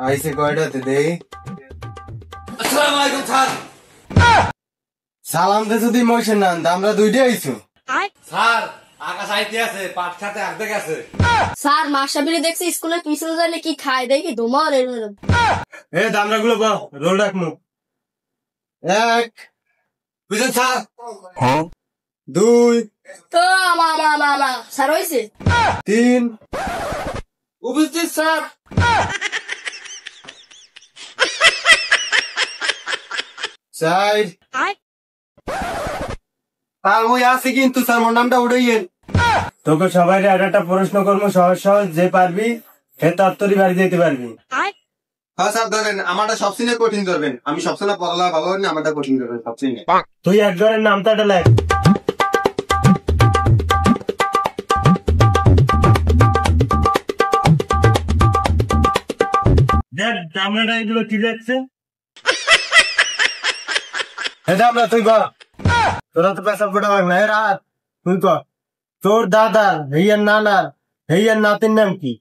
আইসে কয়টাতে দেই? আসসালামু আলাইকুম স্যার। সালাম দে যদি মইছে না, আমরা দুইটা আইছো। স্যার আকাশ আইতে আছে, পাট খাতে আগ দেখে আছে। স্যার মাসাবিরে দেখছি স্কুলের পিছনে যাইলে কি খায় দেখি ধুমার এ দামরা গুলো বাহ, রোল রাখমু। 1 বুঝলেন স্যার? 2 তো স্যার হয়েছে 3 উপস্থিত স্যার। 4 স্যার ওই আছে কিন্তু স্যার মোর নামটা উঠাইয়েন। তোকে সবাই একটা প্রশ্ন করবো, সহজ সহজ যে পারবি সে তাড়াতাড়ি বাড়ি যেতে পারবি। হ্যাঁ স্যার ধরেন, আমারটা সবচেয়ে কঠিন ধরবেন। আমি সবসময় পড়ালা ভালো হইনি, আমারটা কঠিন ধরবেন সবচেয়ে। তুই একজনের নামটা লেখ। দামড়াটা এগুলো কি যাচ্ছে? দামড়া তুই কর, তোরা তো পেশাব ফোটা পারবি না। রাত তুই কর, তোর দাদার হেয়ার নানার হেয়ার নাতির নাম কি?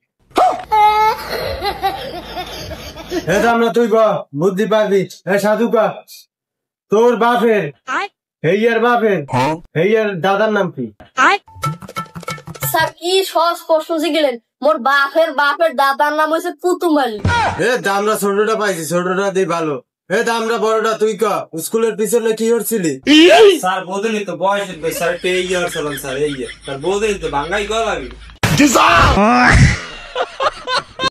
দামড়া তুই কর, বুদ্ধি পারবি। সাধু কর, তোর বাপের হেয়ার বাপের হেয়ার দাদার নাম কি? স্যার কি সহজ প্রশ্ন শিখলেন। মোর বাপের দাদার নাম হয়েছে পুতুম আলী। দামরা ছোটটা পাইছি, ছোটটা দিয়ে ভালো। দামরা বড়টা তুই ক, স্কুলের পিছনে কি করছিলি? স্যার বলতেনি তো বয়স স্যার একটু এই ইয়ার চলেন স্যার, এই স্যার বলতেনি তো বাঙ্গাই গলা লাগে।